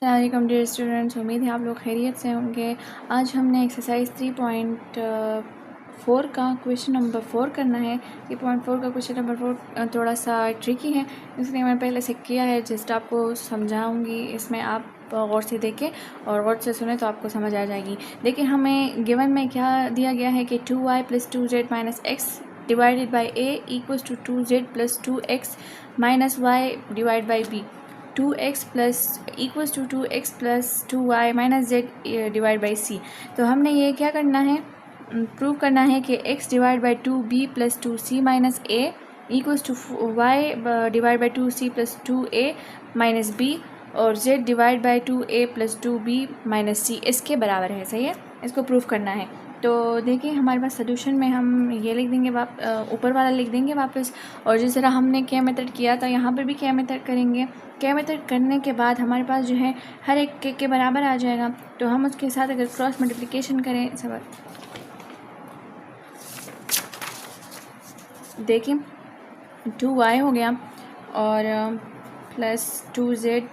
अस्सलाम dear students, उम्मीद है आप लोग खैरियत से होंगे। आज हमने एक्सरसाइज 3.4 का क्वेश्चन नंबर 4 करना है। 3.4 का क्वेश्चन नंबर 4 थोड़ा सा ट्रिकी है, इसलिए मैंने पहले से किया है। जस्ट आपको समझाऊंगी, इसमें आप गौर से देखें और गौर से सुने तो आपको समझ आ जाएगी। देखिए, हमें गिवन में क्या दिया गया है कि 2y + 2z - x divided by a equals to 2z + 2x - y divide by b। 2x plus equals to 2x + 2y - z divide by c। तो हमने ये क्या करना है, प्रूव करना है कि x divide by 2b + 2c - a equals to y divide by 2c + 2a - b और z divide by 2a + 2b - c इसके बराबर है। सही है, इसको प्रूव करना है। तो देखिए, हमारे पास सोल्यूशन में हम ये लिख देंगे, ऊपर वाला लिख देंगे वापस। और जिस तरह हमने के मेथड किया था, यहाँ पर भी के मेथड करेंगे। के मेथड करने के बाद हमारे पास जो है हर एक के बराबर आ जाएगा। तो हम उसके साथ अगर क्रॉस मल्टीप्लिकेशन करें, सब देखिए 2y हो गया और plus 2z -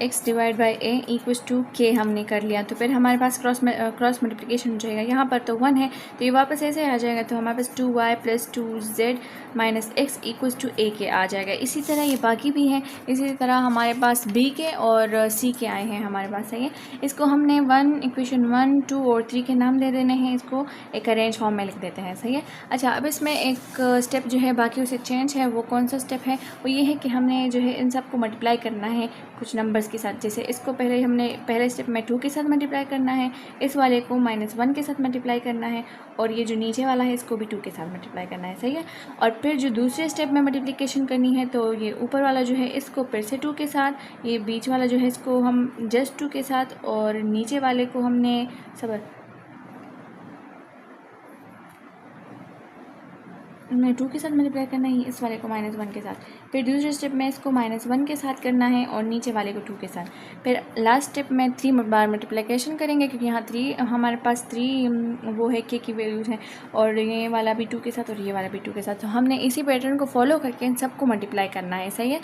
x divide by a equals to k हमने कर लिया। तो फिर हमारे पास क्रॉस मल्टीप्लिकेशन हो जाएगा। यहाँ पर तो 1 है तो ये वापस ऐसे आ जाएगा। तो हमारे पास 2y + 2z - x equals to a के आ जाएगा। इसी तरह ये बाकी भी हैं। इसी तरह हमारे पास b के और c के आए हैं हमारे पास। सही है, इसको हमने इक्वेशन 1, 2 और 3 के नाम दे देने हैं। इसको एक अरेंज फॉर्म में लिख देते हैं। सही है। अच्छा, अब इसमें एक स्टेप जो है बाकी उसे चेंज है। वो कौन सा स्टेप है? वो ये है कि हमने जो है इन सबको मल्टीप्लाई करना है कुछ नंबर्स के साथ। जैसे इसको पहले स्टेप में 2 के साथ मल्टीप्लाई करना है, इस वाले को -1 के साथ मल्टीप्लाई करना है, और ये जो नीचे वाला है इसको भी 2 के साथ मल्टीप्लाई करना है। सही है। और फिर जो दूसरे स्टेप में मल्टीप्लिकेशन करनी है, तो ये ऊपर वाला जो है इसको फिर से 2 के साथ, ये बीच वाला जो है इसको हम जस्ट 2 के साथ, और नीचे वाले को हमने हमने 2 के साथ मल्टीप्लाई करना है, इस वाले को -1 के साथ। फिर दूसरे स्टेप में इसको -1 के साथ करना है और नीचे वाले को 2 के साथ। फिर लास्ट स्टेप में 3 बार मल्टीप्लिकेशन करेंगे, क्योंकि यहाँ 3 हमारे पास 3 वो है के की वैल्यूज़ हैं, और ये वाला भी 2 के साथ और ये वाला भी 2 के साथ। तो हमने इसी पैटर्न को फॉलो करके इन सबको मल्टीप्लाई करना है। सही है।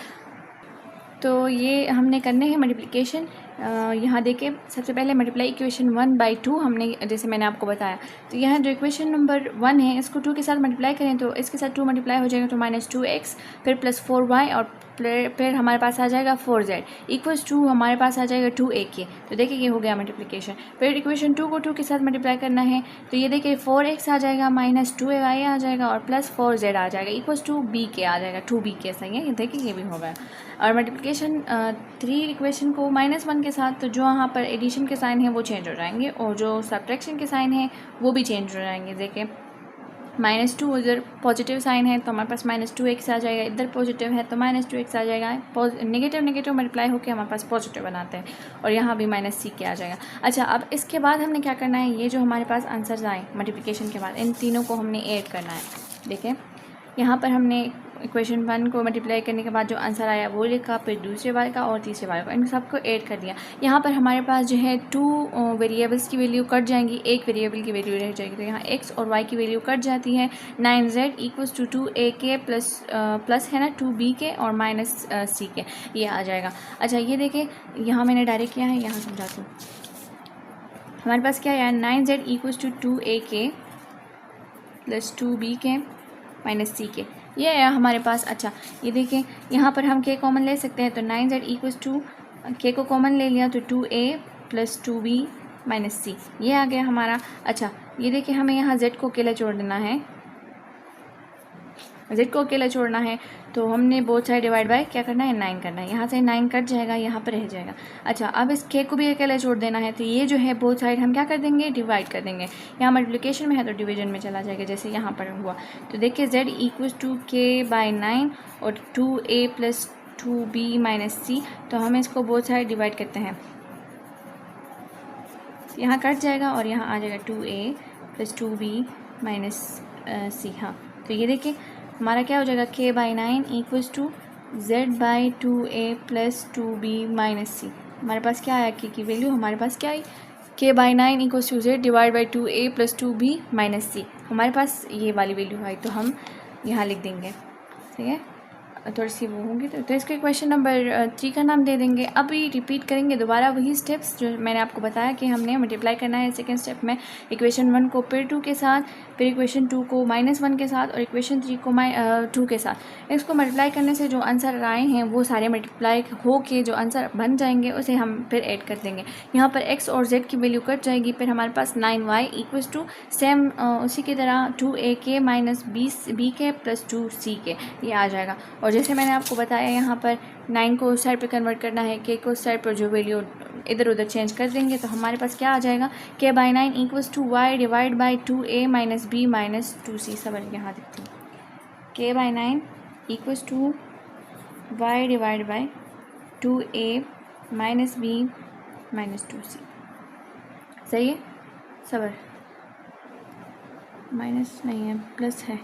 तो ये हमने करने हैं मल्टीप्लिकेशन। यहाँ देखिए, सबसे पहले मल्टीप्लाई इक्वेशन 1/2 हमने, जैसे मैंने आपको बताया। तो यहाँ जो इक्वेशन नंबर 1 है इसको 2 के साथ मल्टीप्लाई करें तो इसके साथ 2 मल्टीप्लाई हो जाएगा, तो -2x फिर +4y और फिर हमारे पास आ जाएगा 4z इक्वल्स टू हमारे पास आ जाएगा 2a के। तो देखिए ये हो गया मल्टीप्लिकेशन। फिर इक्वेशन 2 को 2 के साथ मल्टीप्लाई करना है, तो ये देखिए 4x आ जाएगा, -2y आ जाएगा और +4z आ जाएगा इक्वल्स टू b के आ जाएगा, 2b के। सही है, ये देखिए ये भी हो गया। और मल्टीप्लिकेशन 3 इक्वेशन को -1 के साथ, तो जो यहाँ पर एडिशन के साइन हैं वो चेंज हो जाएंगे, और जो सब्ट्रैक्शन के साइन हैं वो भी चेंज हो जाएंगे। देखिए -2 इधर पॉजिटिव साइन है तो हमारे पास -2x आ जाएगा, इधर पॉजिटिव है तो -2x आ जाएगा। नेगेटिव मल्टीप्लाई होकर हमारे पास पॉजिटिव बनाते हैं, और यहाँ भी -c के आ जाएगा। अच्छा, अब इसके बाद हमने क्या करना है, ये जो हमारे पास आंसर्स आए मल्टीप्लिकेशन के बाद, इन तीनों को हमने ऐड करना है। देखिए यहाँ पर हमने इक्वेशन 1 को मल्टीप्लाई करने के बाद जो आंसर आया वो लिखा, फिर दूसरे वाले का और तीसरे वाले का, इन सबको ऐड कर दिया। यहाँ पर हमारे पास जो है 2 वेरिएबल्स की वैल्यू कट जाएंगी, एक वेरिएबल की वैल्यू रह जाएगी। तो यहाँ x और y की वैल्यू कट जाती है। 9z equals to 2a plus है ना 2b के और -c के, ये आ जाएगा। अच्छा, ये देखिए यहाँ मैंने डायरेक्ट किया है, यहाँ समझाती हूँ। हमारे पास क्या है, 9z equals to 2a plus 2b के -c के, ये है हमारे पास। अच्छा, ये देखिए यहाँ पर हम k कॉमन ले सकते हैं, तो 9z इक्वल्स टू k को कॉमन ले लिया तो 2a + 2b - c, ये आ गया हमारा। अच्छा, ये देखिए हमें यहाँ z को अकेला छोड़ देना है, z को अकेला छोड़ना है, तो हमने बोथ साइड डिवाइड बाय क्या करना है, 9 करना है। यहाँ से 9 कट जाएगा, यहाँ पर रह जाएगा। अच्छा, अब इस k को भी अकेला छोड़ देना है, तो ये जो है बोथ साइड हम क्या कर देंगे, डिवाइड कर देंगे। यहाँ मल्टीप्लिकेशन में है तो डिवीजन में चला जाएगा, जैसे यहाँ पर हुआ। तो देखिए z इक्वल्स टू k/9 और 2a + 2b - c, तो हम इसको बोथ साइड डिवाइड करते हैं, यहाँ कट जाएगा और यहाँ आ जाएगा 2a + 2b - c। हाँ, तो ये देखिए हमारा क्या हो जाएगा, k/9 equals to z/2a + 2b - c। हमारे पास क्या आया, k की वैल्यू हमारे पास क्या आई, k/9 equals to z divide by 2a + 2b - c, हमारे पास ये वाली वैल्यू आई, तो हम यहाँ लिख देंगे। ठीक है। थोड़ी सी वो होंगी तो इसको इक्वेशन नंबर 3 का नाम दे देंगे। अभी रिपीट करेंगे दोबारा वही स्टेप्स जो मैंने आपको बताया कि हमने मल्टीप्लाई करना है सेकंड स्टेप में इक्वेशन 1 को फिर 2 के साथ, फिर इक्वेशन 2 को -1 के साथ और इक्वेशन 3 को 2 के साथ। इसको मल्टीप्लाई करने से जो आंसर आए हैं वो सारे मल्टीप्लाई हो के जो आंसर बन जाएंगे उसे हम फिर ऐड कर देंगे। यहाँ पर x और z की वैल्यू कट जाएगी, फिर हमारे पास 9y इक्वल्स टू सेम उसी की तरह 2ak minus bk plus 2ck ये आ जाएगा। और जैसे मैंने आपको बताया यहाँ पर 9 को उस साइड पर कन्वर्ट करना है, k को उस साइड पर जो वैल्यू इधर उधर चेंज कर देंगे तो हमारे पास क्या आ जाएगा k by 9 equals to y divide by 2a minus b minus 2c। सवाल यहाँ देखते हैं k by 9 equals to y divide by 2a minus b minus 2c। सही है। सबर माइनस नहीं है प्लस है,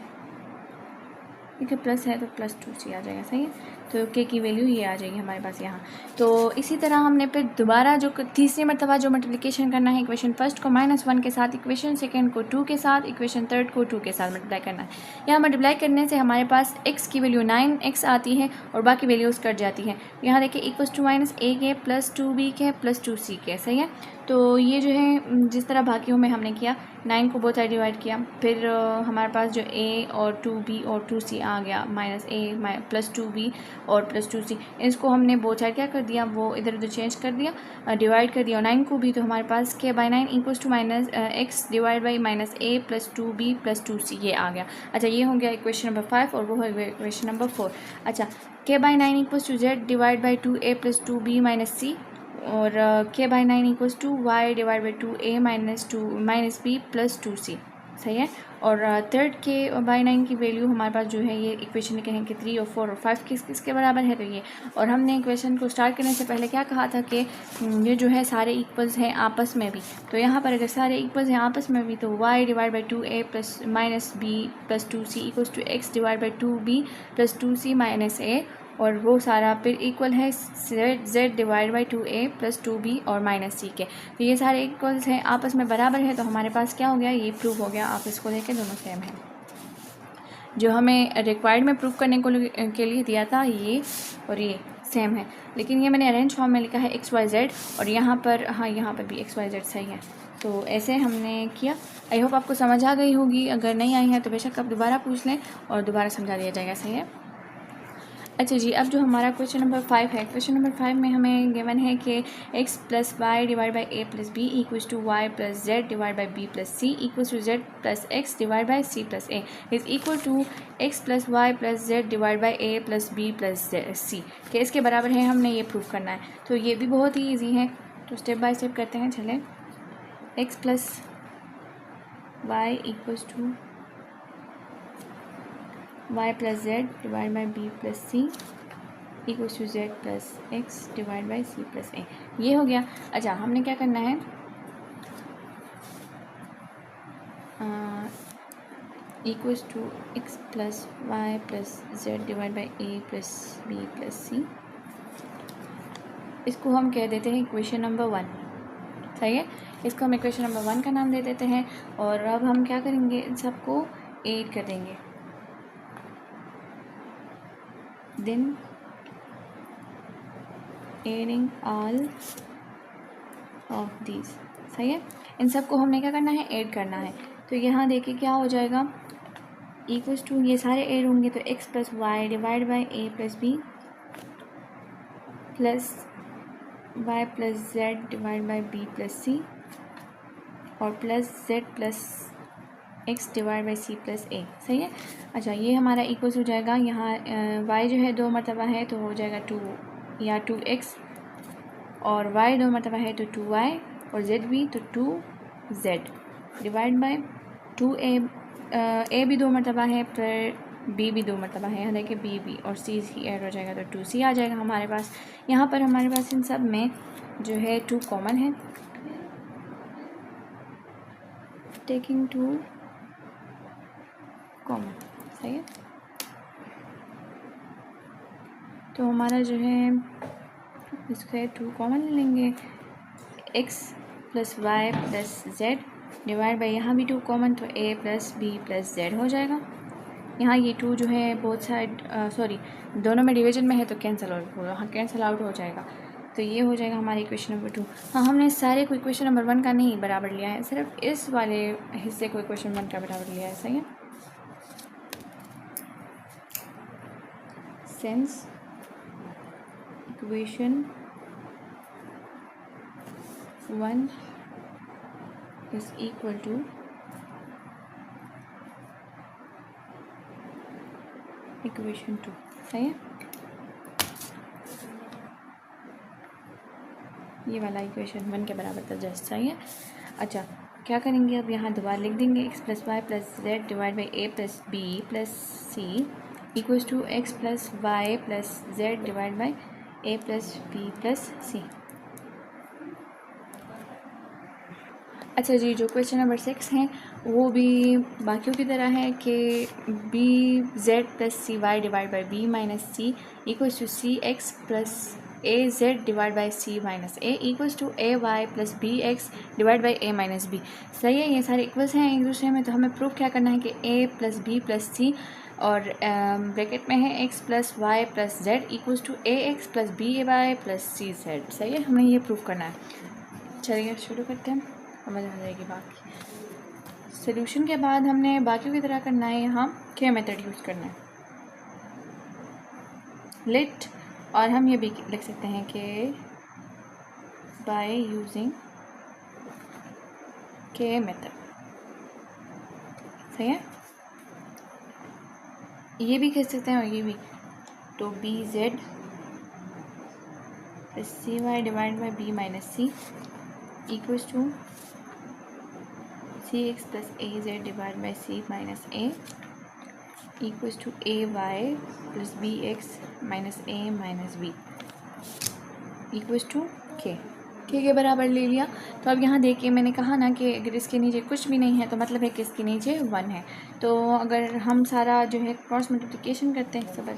ठीक है प्लस है तो प्लस 2c आ जाएगा। सही है। तो k की वैल्यू ये आ जाएगी हमारे पास यहाँ। तो इसी तरह हमने फिर दोबारा जो तीसरी मरतबा जो मल्टीप्लिकेशन करना है इक्वेशन फर्स्ट को -1 के साथ, इक्वेशन सेकंड को 2 के साथ, इक्वेशन थर्ड को 2 के साथ मल्टीप्लाई करना है। यहाँ मल्टीप्लाई करने से हमारे पास x की वैल्यू 9x आती है और बाकी वैल्यूज़ कट जाती हैं। यहाँ देखिए equals to -ak plus 2bk plus 2ck। सही है। तो ये जो है जिस तरह बाकियों में हमने किया 9 को बोथ साइड डिवाइड किया, फिर हमारे पास जो a और 2b और 2c आ गया -a प्लस 2b और प्लस 2c, इसको हमने बोथ साइड क्या कर दिया वो इधर उधर चेंज कर दिया, डिवाइड कर दिया 9 को भी। तो हमारे पास k by 9 equals to -x divide by -a plus 2b plus 2c ये आ गया। अच्छा ये हो गया इक्वेशन नंबर 5 और वो हो गया इक्वेशन नंबर 4। अच्छा k by 9 equals to z divide by 2a plus 2b minus c और k by 9 equals to y divide by 2a minus b plus 2c। सही है। और थर्ड k बाई 9 की वैल्यू हमारे पास जो है ये इक्वेशन लिखे हैं कि 3 और 4 और 5 किसके बराबर है तो ये। और हमने इक्वेशन को स्टार्ट करने से पहले क्या कहा था कि ये जो है सारे इक्वल्स हैं आपस में भी। तो यहाँ पर अगर सारे इक्वल्स हैं आपस में भी तो y divide by 2a plus minus b plus 2c equals to x divide by 2b plus 2c minus a और वो सारा फिर इक्वल है z divide by 2a plus 2b और माइनस c के। तो ये सारे इक्वल्स हैं आपस में बराबर है तो हमारे पास क्या हो गया ये प्रूफ हो गया। आप इसको देखें दोनों सेम है। जो हमें रिक्वायर्ड में प्रूफ करने को के लिए दिया था ये और ये सेम है, लेकिन ये मैंने अरेंज फॉर्म में लिखा है XYZ और यहाँ पर हाँ यहाँ पर भी XYZ सही है। तो ऐसे हमने किया। आई होप आपको समझ आ गई होगी। अगर नहीं आई है तो बेशक आप दोबारा पूछ लें और दोबारा समझा दिया जाएगा। सही है। अच्छा जी, अब जो हमारा क्वेश्चन नंबर 5 है, क्वेश्चन नंबर 5 में हमें गिवन है कि x plus y divide by a plus b equals to y plus Z divide by b plus c equals to z plus x divide by c plus a is equal to x plus Y plus Z divide by a plus B plus c के इसके बराबर है। हमने ये prove करना है। तो ये भी बहुत ही ईजी है। तो स्टेप बाय स्टेप करते हैं। चलें, x plus y equals to y plus Z divide by b plus c equals to z plus x divide by c plus a ये हो गया। अच्छा हमने क्या करना है, equals to x plus Y plus Z divide by a plus B plus c, इसको हम कह देते हैं इक्वेशन नंबर 1। सही है। इसको हम इक्वेशन नंबर 1 का नाम दे देते हैं। और अब हम क्या करेंगे, इन सबको ऐड कर देंगे। then adding all of these। सही है। इन सब को हमने क्या करना है, ऐड करना है। तो यहाँ देखिए क्या हो जाएगा, इक्वल्स टू ये सारे ऐड होंगे तो x plus y divide by a plus B plus Y plus Z divide by b plus सी और plus Z plus x divide by c plus a. सही है। अच्छा ये हमारा इक्वल्स हो जाएगा, यहाँ y जो है 2 मरतबा है तो हो जाएगा 2 या 2x और y 2 मरतबा है तो 2y और z भी तो 2z divide by 2a a भी 2 मरतबा है पर b भी 2 मरतबा है। यहाँ देखिए b भी और c ही ऐड हो जाएगा तो 2c आ जाएगा हमारे पास। यहाँ पर हमारे पास इन सब में जो है 2 कॉमन है, टेकिंग 2 कॉमन। सही है। तो हमारा जो है इसको 2 कॉमन ले लेंगे, x plus Y plus Z divide by यहाँ भी 2 कॉमन तो a plus B plus Z हो जाएगा। यहाँ ये 2 जो है बोथ साइड सॉरी दोनों में डिवीजन में है तो कैंसिल आउट होगा, हाँ कैंसिल आउट हो जाएगा। तो ये हो जाएगा हमारी इक्वेशन नंबर 2। हाँ हमने सारे को इक्वेशन नंबर 1 का नहीं बराबर लिया है, सिर्फ इस वाले हिस्से को इक्वेशन 1 का बराबर लिया है। सही है। Since equation 1 is equal to equation 2। सही है। ये वाला इक्वेशन 1 के बराबर था जस्ट। सही है। अच्छा क्या करेंगे अब, यहाँ दोबारा लिख देंगे x plus Y plus Z divide by a plus B plus c equals to x plus Y plus Z divide by a plus B plus c. अच्छा जी, जो क्वेश्चन नंबर 6 हैं वो भी बाकियों की तरह है कि B Z plus C Y divide by B minus C equals to C x plus A Z divide by C minus A equals to A Y plus B x divide by A minus B. सही है। ये सारे equals हैं एक दूसरे में, तो हमें प्रूफ क्या करना है कि ए प्लस बी प्लस सी और ब्रैकेट में है X plus Y plus Z equals to A x plus B Y plus C Z. सही है, हमें ये प्रूफ करना है। चलिए शुरू करते हैं, समझ आ जाएगी बाकी। सोल्यूशन के बाद हमने बाकियों की तरह करना है, यहाँ के मेथड यूज़ करना है लेट, और हम ये भी लिख सकते हैं कि बाय यूजिंग के मेथड। सही है। ये भी कह सकते हैं और ये भी, तो B Z plus C Y divide by B minus C equals to C x plus A Z divide by C minus A equals to A Y plus B x minus A minus B equals to के बराबर ले लिया। तो अब यहाँ देखिए मैंने कहा ना कि अगर इसके नीचे कुछ भी नहीं है तो मतलब है कि इसके नीचे 1 है। तो अगर हम सारा जो है क्रॉस मल्टीप्लिकेशन करते हैं सब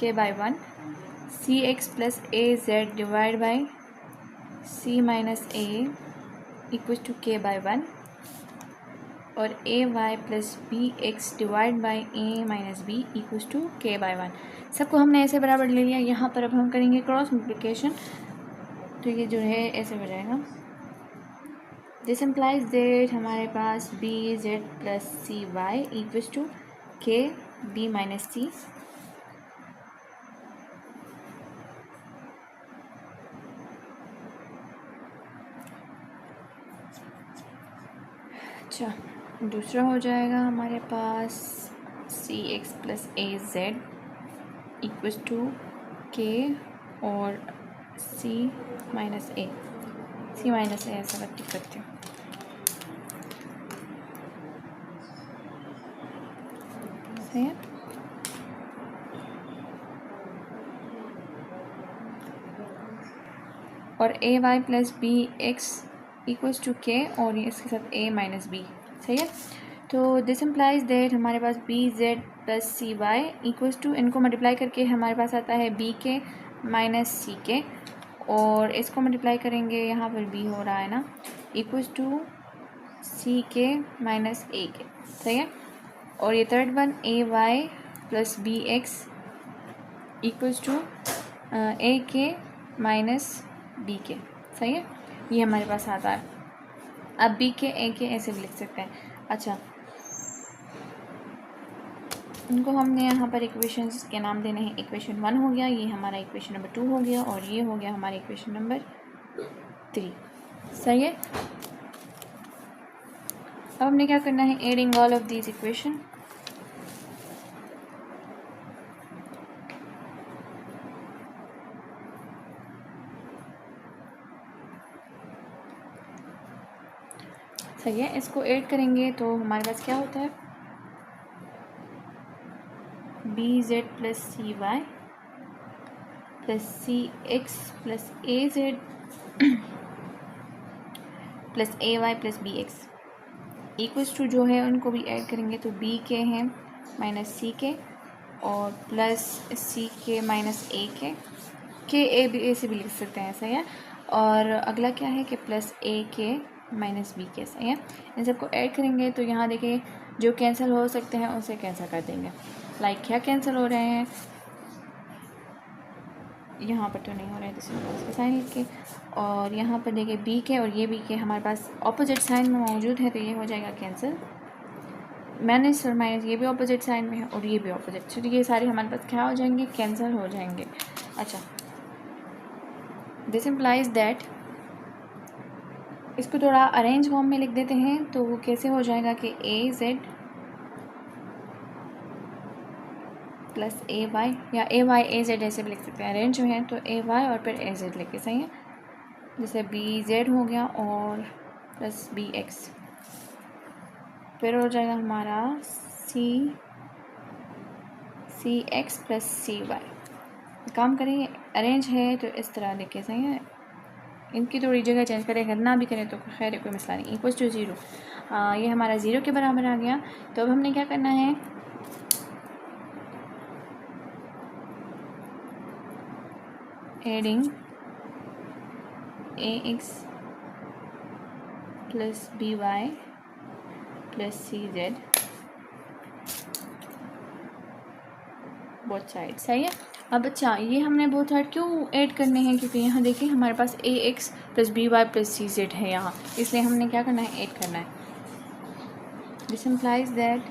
k by 1 c x plus A Z divide by C minus A equals to k by 1 और a Y plus B x divide by A minus B equals to k by 1। सबको हमने ऐसे बराबर ले लिया। यहाँ पर अब हम करेंगे क्रॉस मल्टीप्लिकेशन, तो ये जो है ऐसे हो जाएगा। दिस इम्प्लाइज दैट हमारे पास b Z plus C y equals to k b minus c अच्छा दूसरा हो जाएगा हमारे पास c x plus A z equals to k और सी माइनस ए ऐसा टिक करते हैं। सही है। और a Y plus B x equals to k और इसके साथ ए माइनस बी। सही है। तो दिस इम्प्लाइज दैट हमारे पास b Z plus C y equals to, इनको मल्टीप्लाई करके हमारे पास आता है बी के माइनस सी के, और इसको मल्टीप्लाई करेंगे यहाँ पर बी हो रहा है ना, equals to C k minus ए के। सही है। और ये third one a Y plus B x equals to a k minus B के। सही है। ये हमारे पास आता है। अब बी के ए के ऐसे भी लिख सकते हैं। अच्छा इनको हमने यहाँ पर इक्वेशंस के नाम देने हैं। इक्वेशन 1 हो गया, ये हमारा इक्वेशन नंबर 2 हो गया, और ये हो गया हमारा इक्वेशन नंबर 3। सही है। अब हमने क्या करना है, adding all of these equation. सही है। इसको ऐड करेंगे तो हमारे पास क्या होता है, B Z plus C Y plus C x plus A Z plus A Y plus B x equals to, जो है उनको भी ऐड करेंगे तो बी के हैं माइनस सी के और प्लस सी के माइनस ए के ए बी ए से भी लिख सकते हैं। सही है। और अगला क्या है कि प्लस ए के माइनस बी के, सही है। इन सबको ऐड करेंगे तो यहाँ देखिए जो कैंसिल हो सकते हैं उसे कैंसिल कर देंगे। लाइक क्या कैंसिल हो रहे हैं, यहाँ पर तो नहीं हो रहे हैं, तो इसका साइन लिख के, और यहाँ पर देखिए बी के और ये बी के हमारे पास ऑपोजिट साइन में मौजूद है, तो ये हो जाएगा कैंसिल। माइनस और माइनस ये भी ऑपोजिट साइन में है और ये भी ऑपोजिट, तो ये सारे हमारे पास क्या हो जाएंगे, कैंसिल हो जाएंगे। अच्छा, दिस इम्प्लाइज दैट, इसको थोड़ा अरेंज फॉर्म में लिख देते हैं तो वो कैसे हो जाएगा कि ए जेड प्लस ए वाई, या ए वाई ए जेड ऐसे भी लिख सकते हैं। अरेंज जो है तो ए वाई और फिर ए जेड लिख के, सही है। जैसे बी जेड हो गया और प्लस बी एक्स, फिर हो जाएगा हमारा सी एक्स प्लस सी वाई। काम करेंगे, अरेंज है तो इस तरह लिखे, सही है। इनकी थोड़ी जगह चेंज करें, अगर ना भी करें तो खैर कोई मसला नहीं। इक्वल्स टू ज़ीरो, ये हमारा ज़ीरो के बराबर आ गया। तो अब हमने क्या करना है, adding a x plus B Y plus C z both side, सही है। अब अच्छा, ये हमने बोथ साइड क्यों ऐड करने हैं, क्योंकि यहाँ देखिए हमारे पास a x plus B Y plus C z है यहाँ, इसलिए हमने क्या करना है, ऐड करना है। This implies that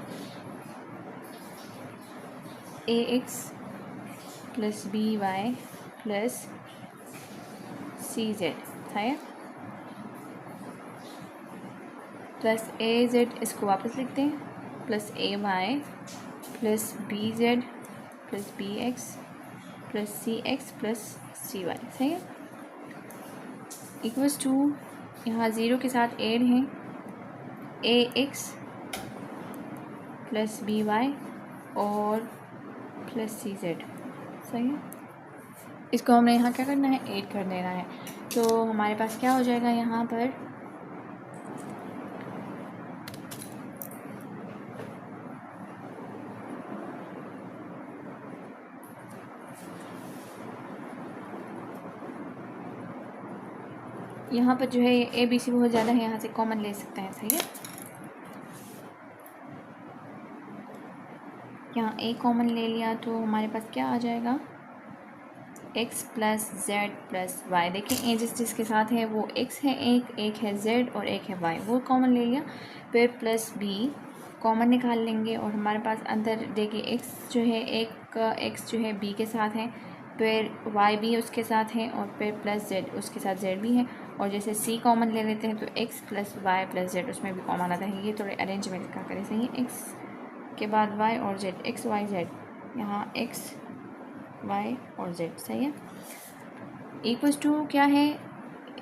a x plus B Y plus C z, है प्लस ए जेड, इसको वापस लिखते हैं, प्लस ए Y plus b Z plus B x plus सी एक्स प्लस सी वाई, सही है। इक्वल्स टू, यहाँ ज़ीरो के साथ ऐड हैं ए एक्स प्लस बी वाई और प्लस सी जेड, सही है। इसको हमने यहाँ क्या करना है, ऐड कर देना है। तो हमारे पास क्या हो जाएगा यहाँ पर, यहाँ पर जो है ए बी सी बहुत ज़्यादा है, यहाँ से कॉमन ले सकते हैं, सही है। यहाँ ए कॉमन ले लिया तो हमारे पास क्या आ जाएगा, X plus Z plus Y. देखिए ए जिसके साथ है वो एक्स है, एक है जेड और एक है वाई, वो कॉमन ले लिया। फिर प्लस बी कॉमन निकाल लेंगे और हमारे पास अंदर देखिए एक्स जो है, एक एक्स जो है बी के साथ है, फिर वाई भी उसके साथ है और फिर प्लस जेड उसके साथ जेड भी है। और जैसे सी कॉमन ले लेते हैं तो X plus Y plus Z उसमें भी कॉमन आता है। ये थोड़े अरेंजमेंट का करें, सही है। एक्स के बाद वाई और जेड, एक्स वाई जेड, यहाँ एक्स वाई और जेड, सही है। इक्वल्स टू क्या है,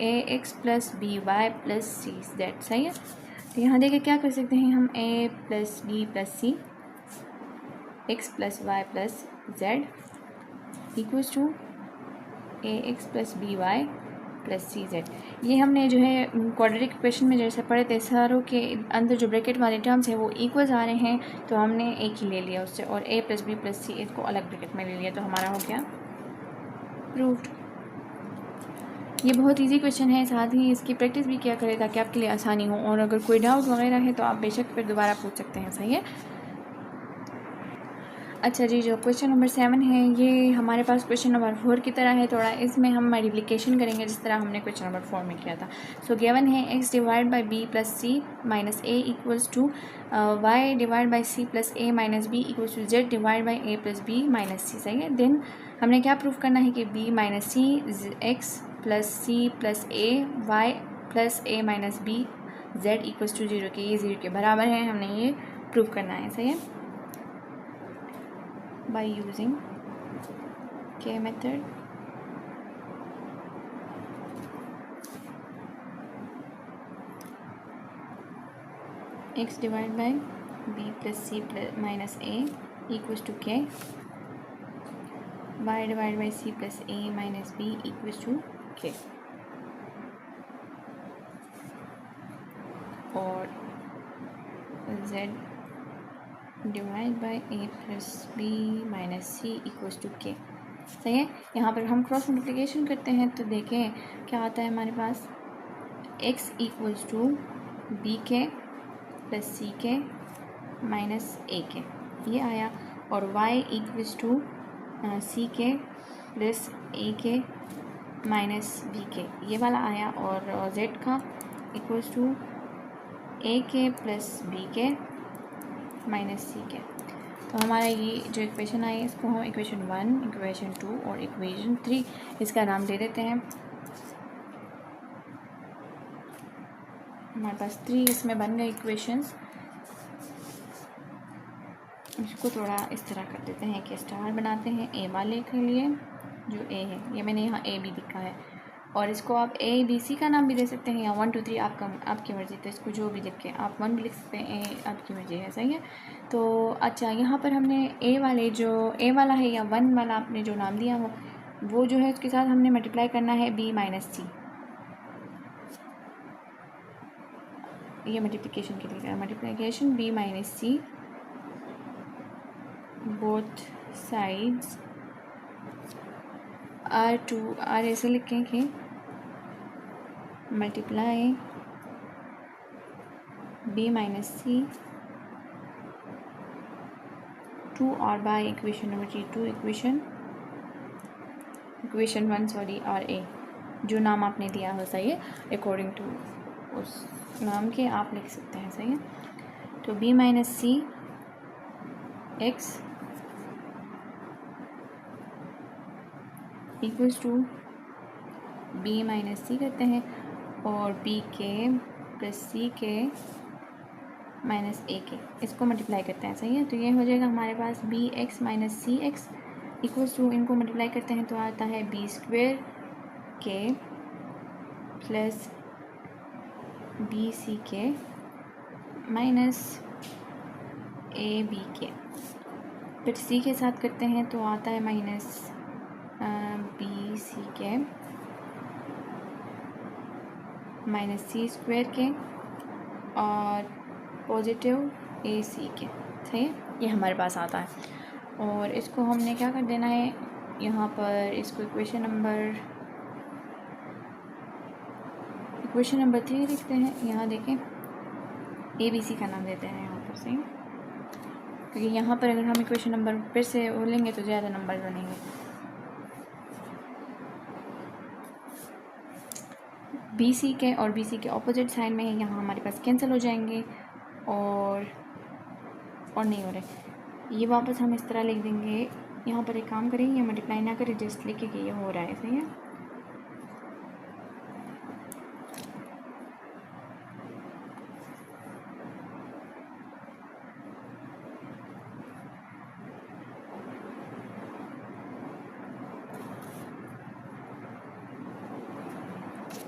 A x plus B Y plus C Z, सही है। तो यहाँ देखिए क्या कर सकते हैं हम, a plus B plus C x plus Y plus Z equals to A x plus B Y plus C z. ये हमने जो है क्वाड्रेटिक इक्वेशन में जैसे पढ़े थे, सारों के अंदर जो ब्रैकेट वाले टर्म्स हैं वो इक्वल्स आ रहे हैं, तो हमने एक ही ले लिया उससे, और ए प्लस बी प्लस सी इसको अलग ब्रैकेट में ले लिया, तो हमारा हो गया प्रूव्ड। ये बहुत इजी क्वेश्चन है, साथ ही इसकी प्रैक्टिस भी किया करें ताकि आपके लिए आसानी हो, और अगर कोई डाउट वगैरह है तो आप बेशक फिर दोबारा पूछ सकते हैं, सही है। अच्छा जी, जो क्वेश्चन नंबर 7 है ये हमारे पास क्वेश्चन नंबर 4 की तरह है थोड़ा, इसमें हम मल्टीप्लिकेशन करेंगे जिस तरह हमने क्वेश्चन नंबर 4 में किया था। सो गिवन है x divide by b plus C minus A equals to y divide by c plus A minus B equals to z divide by a plus b minus c, सही है। Then हमने क्या proof करना है कि b minus C x plus c plus A Y plus A minus B z equals to zero, के ये zero के बराबर है, हमने ये प्रूफ करना है, सही है। by using K method, x divided by b plus c plus minus a equals to K, y divided by c plus a minus b equals to K, और z divided by a plus b minus c equals to K, सही है। यहाँ पर हम cross multiplication करते हैं तो देखें क्या आता है हमारे पास, x इक्वल्स टू बी के प्लस सी के माइनस ए के, ये आया। और y इक्वल्स टू सी के प्लस ए के माइनस बी के, ये वाला आया। और z का इक्वल्स टू ए के प्लस बी के माइनस सी के। तो हमारा ये जो इक्वेशन आई है इसको हम इक्वेशन 1, इक्वेशन 2 और इक्वेशन 3 इसका नाम दे देते हैं। हमारे पास 3 इसमें बन गए इक्वेशंस। इसको थोड़ा इस तरह कर देते हैं कि स्टार बनाते हैं ए वाले के लिए, जो ए है, ये मैंने यहाँ ए भी लिखा है। और इसको आप ए बी सी का नाम भी दे सकते हैं, या 1 2 3 आपकी मर्ज़ी। तो इसको जो भी लिखे आप 1 भी लिख सकते हैं, ए आपकी मर्ज़ी है, सही है। तो अच्छा, यहाँ पर हमने ए वाले जो ए वाला है या 1 वाला आपने जो नाम दिया हो वो जो है उसके साथ हमने मल्टीप्लाई करना है बी माइनस सी। ये मल्टीप्लिकेशन के लिए multiplication b minus c both sides are ऐसे लिखें कि multiply b minus c to और by equation number 2 equation 1 sorry और ए, जो नाम आपने दिया हो, सही है। अकॉर्डिंग टू उस नाम के आप लिख सकते हैं, सही है। तो b minus C x equals to b minus c करते हैं और बी के प्लस सी के माइनस ए के, इसको मल्टीप्लाई करते हैं, सही है। तो ये हो जाएगा हमारे पास b x minus C x equals to, इनको मल्टीप्लाई करते हैं तो आता है b square k plus b c k minus ए बी के। फिर सी के साथ करते हैं तो आता है minus b c k minus सी स्क्वायर के और पॉजिटिव ए सी के, सही है। ये हमारे पास आता है। और इसको हमने क्या कर देना है, यहाँ पर इसको इक्वेशन नंबर 3 लिखते हैं। यहाँ देखें ए बी सी का नाम देते हैं यहाँ पर, सही, क्योंकि यहाँ पर अगर हम इक्वेशन नंबर फिर से वो लेंगे तो ज़्यादा नंबर बनेंगे। बी सी के और बी सी के ऑपोजिट साइड में है, यहाँ हमारे पास कैंसिल हो जाएंगे और नहीं हो रहे, ये वापस हम इस तरह लिख देंगे। यहाँ पर एक काम करें, ये मल्टीप्लाई ना करें, जस्ट लिखे कि ये हो रहा है, सही है।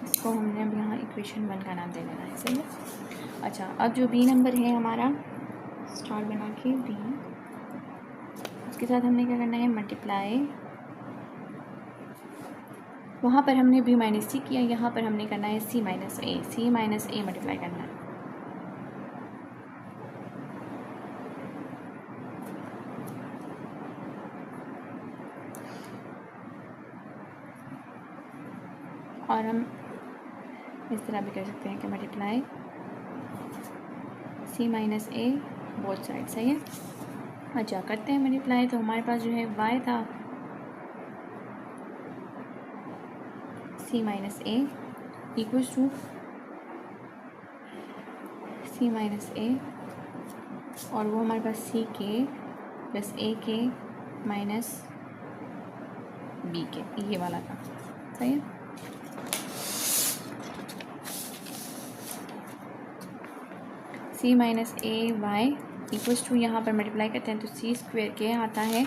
इसको हमने अब यहाँ इक्वेशन 1 का नाम दे देना है, सही है। अच्छा, अब जो बी नंबर है हमारा, स्टार बना के बी, उसके साथ हमने क्या करना है, मल्टीप्लाई। वहाँ पर हमने बी माइनस सी किया, यहाँ पर हमने करना है सी माइनस ए मल्टीप्लाई करना है। और हम इस तरह भी कर सकते हैं कि multiply C minus A both side, सही है। अच्छा, करते हैं मल्टीप्लाई। तो हमारे पास जो है y था c minus A equals to c minus a, और वो हमारे पास सी के प्लस ए के माइनस बी के, ये वाला था, सही है। C minus A Y equals to, यहाँ पर मल्टीप्लाई करते हैं तो सी स्क्वेयर के आता है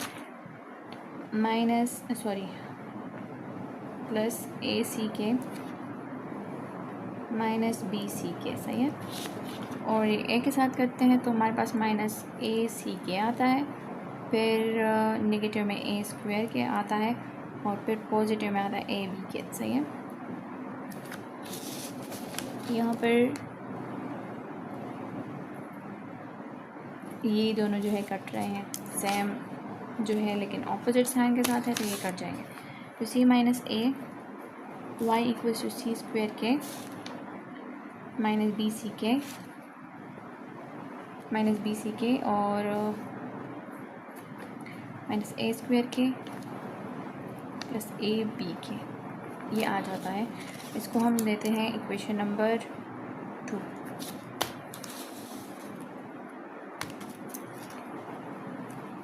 प्लस ए c k minus b c के, सही है। और ए के साथ करते हैं तो हमारे पास माइनस ए सी के आता है, फिर नेगेटिव में ए स्क्वेयर के आता है और फिर पॉजिटिव में आता है ए बी के, सही है। यहाँ पर ये दोनों जो है कट रहे हैं, सेम जो है लेकिन ऑपोजिट साइन के साथ है तो ये कट जाएंगे। तो c minus A Y equals to c square k minus b c k और minus a square k plus a b k, ये आ जाता है। इसको हम लेते हैं इक्वेशन नंबर 2।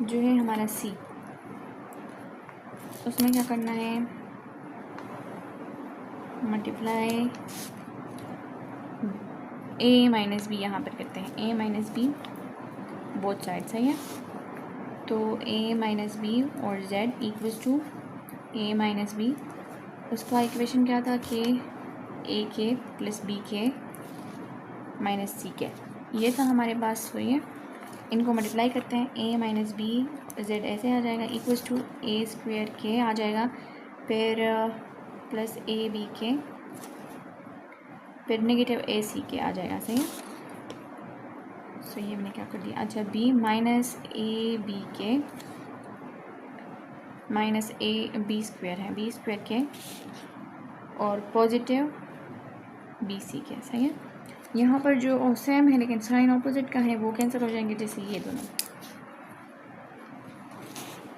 जो है हमारा सी, उसमें क्या करना है, मल्टीप्लाई ए माइनस बी यहाँ पर करते हैं, A minus B both side, सही है। तो ए माइनस बी और Z equals to A minus B, उसका इक्वेशन क्या था कि ए के प्लस बी के माइनस सी के, ये था हमारे पास। तो ये इनको मल्टीप्लाई करते हैं, ए माइनस बी जेड ऐसे आ जाएगा इक्वल्स टू ए स्क्वायर के आ जाएगा, फिर प्लस ए बी के, फिर नेगेटिव ए सी के आ जाएगा, सही है। सो ये मैंने क्या कर दिया, अच्छा बी माइनस ए बी के माइनस ए बी स्क्वायर है, बी स्क्वायर के और पॉजिटिव बी सी के, सही है। यहाँ पर जो सेम है लेकिन साइन ऑपोजिट का है वो कैंसिल हो जाएंगे, जैसे ये दोनों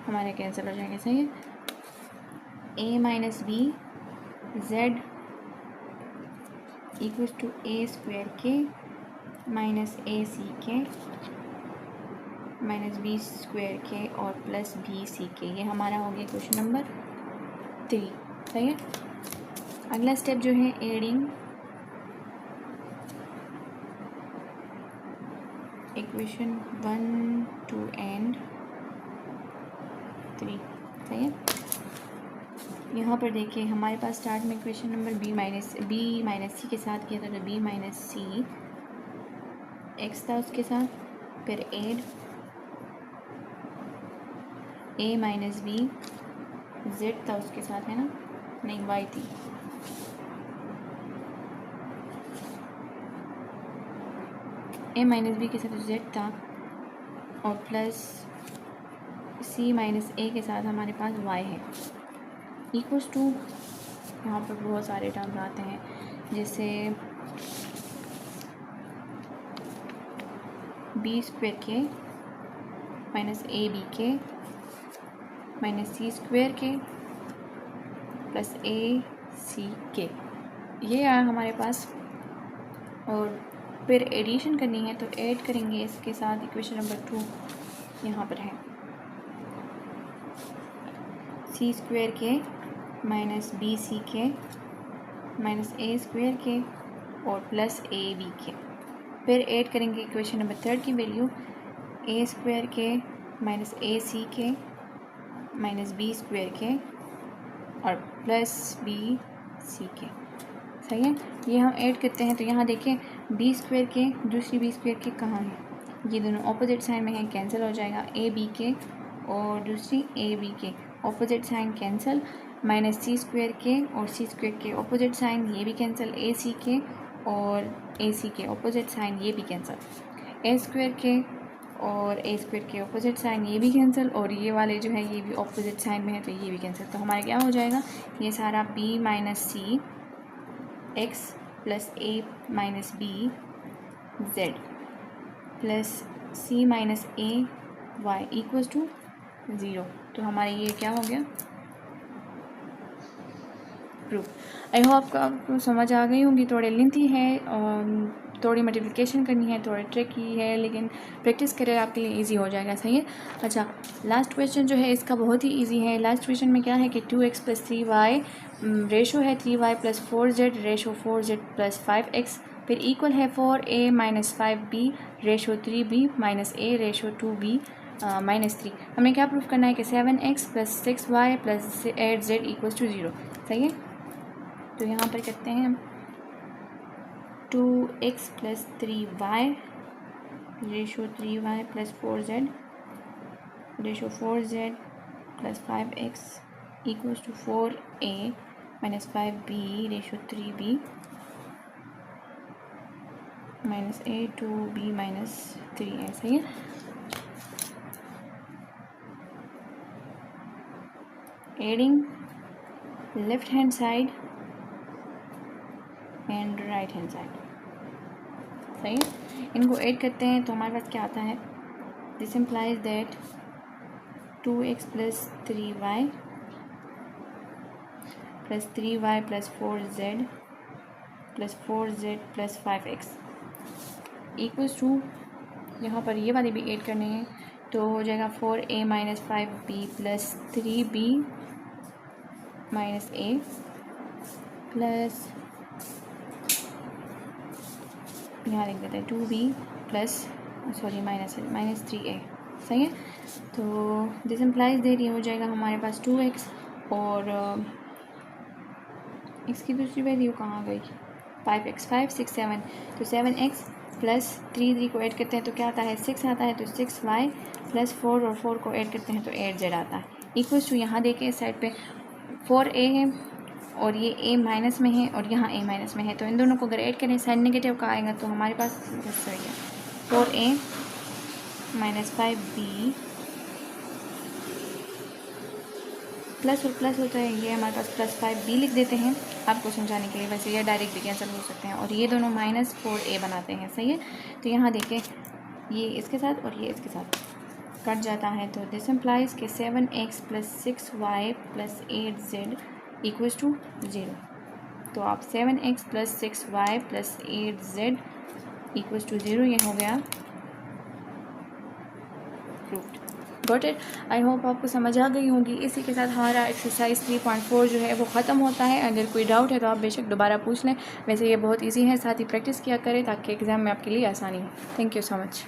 हमारे कैंसिल हो जाएंगे, सही है। A minus B z equals to a square k minus a c k minus B square के और प्लस बी सी के, ये हमारा हो गया क्वेश्चन नंबर 3, सही है। अगला स्टेप जो है एडिंग इक्वेशन 1 2 एंड 3, सही है। यहाँ पर देखिए हमारे पास स्टार्ट में question number B minus C के साथ किया था, तो बी माइनस सी एक्स था उसके साथ, फिर एड ए माइनस बी जेड था उसके साथ, है ना, नहीं वाई थी, ए माइनस बी के साथ जेड था और प्लस सी माइनस ए के साथ हमारे पास वाई है इक्वल्स टू, यहाँ पर बहुत सारे टर्म्स आते हैं जैसे बी स्क्वायर के माइनस ए बी के माइनस सी स्क्वायर के प्लस ए सी के, ये आया हमारे पास। और फिर एडिशन करनी है तो ऐड करेंगे इसके साथ इक्वेशन नंबर 2 यहाँ पर है, सी square k minus b c k minus a square के और प्लस ए बी के, फिर ऐड करेंगे इक्वेशन नंबर 3 की value, A square k minus a c k minus B square के और प्लस बी सी के, सही है। ये हम ऐड करते हैं तो यहाँ देखें बी स्क्वायर के दूसरी बी स्क्वायर के कहाँ है, ये दोनों ऑपोजिट साइन में है, कैंसिल हो जाएगा। ए बी के और दूसरी ए बी के ऑपोजिट साइन कैंसिल, माइनस सी स्क्वायर के और सी स्क्वायर के ऑपोजिट साइन ये भी कैंसिल, ए सी के और ए सी के ऑपोजिट साइन ये भी कैंसिल, ए स्क्वायर के और ए स्क्वायर के ऑपोजिट साइन ये भी कैंसिल, और ये वाले जो है ये भी ऑपोजिट साइन में है तो ये भी कैंसिल। तो हमारे क्या हो जाएगा, ये सारा B minus C x plus A minus B Z plus C minus A Y equals to 0। तो हमारे ये क्या हो गया, प्रूफ। आई होप आपको समझ आ गई होंगी, थोड़े लेंथी है और थोड़ी मल्टीप्लिकेशन करनी है, थोड़ी ट्रिकी है, लेकिन प्रैक्टिस करें आपके लिए इजी हो जाएगा, सही है। अच्छा लास्ट क्वेश्चन जो है इसका बहुत ही इजी है। लास्ट क्वेश्चन में क्या है कि 2x प्लस 3y रेशो है 3y plus 4z ratio 4z plus 5x, फिर इक्वल है 4a minus 5b ratio 3b minus a ratio 2b minus 3। हमें क्या प्रूफ करना है कि 7x plus 6y plus 8z equals to 0, सही है। तो यहाँ पर करते हैं हम 2x plus 3y ratio 3y plus 4z ratio 4z plus 5x equals to 4a minus 5b ratio 3b minus a 2b minus 3 है, सही है। Adding left hand side and right hand side. सही है, इनको ऐड करते हैं तो हमारे पास क्या आता है, this implies that 2x plus 3y plus 3y plus 4z plus 4z plus 5x equals to, यहाँ पर ये वाले भी ऐड करने हैं तो हो जाएगा 4a minus 5b plus 3b minus a plus, यहाँ लिख देते हैं 2b plus sorry minus 3a। सही है, तो दिस इम्प्लाइज दैट ये हो जाएगा हमारे पास 2x और x की दूसरी वैल्यू कहाँ गई, 5x 5 6 7, तो 7x प्लस 3 को ऐड करते हैं तो क्या आता है 6 आता है, तो 6y प्लस 4 और 4 को ऐड करते हैं तो 8z आता है इक्वल्स टू, यहाँ देखें इस साइड पे 4a है और ये a माइनस में है और यहाँ a माइनस में है, तो इन दोनों को अगर ऐड करें साइन नेगेटिव का आएगा तो हमारे पास सही है 4a माइनस 5b प्लस और प्लस होता है, ये हमारे पास प्लस 5b लिख देते हैं आपको समझाने के लिए, वैसे ये डायरेक्ट भी कैंसिल हो सकते हैं और ये दोनों माइनस 4a बनाते हैं। सही है, तो यहाँ देखें ये इसके साथ और ये इसके साथ कट जाता है, तो दिस इम्प्लाइज के 7x plus 6y plus 8z equals to 0। तो आप 7x plus 6y plus 8z equals to 0, ये हो गया proved. Got it, I hope आपको समझ आ गई होगी। इसी के साथ हमारा एक्सरसाइज 3.4 जो है वो ख़त्म होता है। अगर कोई डाउट है तो आप बेशक दोबारा पूछ लें, वैसे ये बहुत ईजी है, साथ ही प्रैक्टिस किया करें ताकि एग्ज़ाम में आपके लिए आसानी हो। Thank you so much.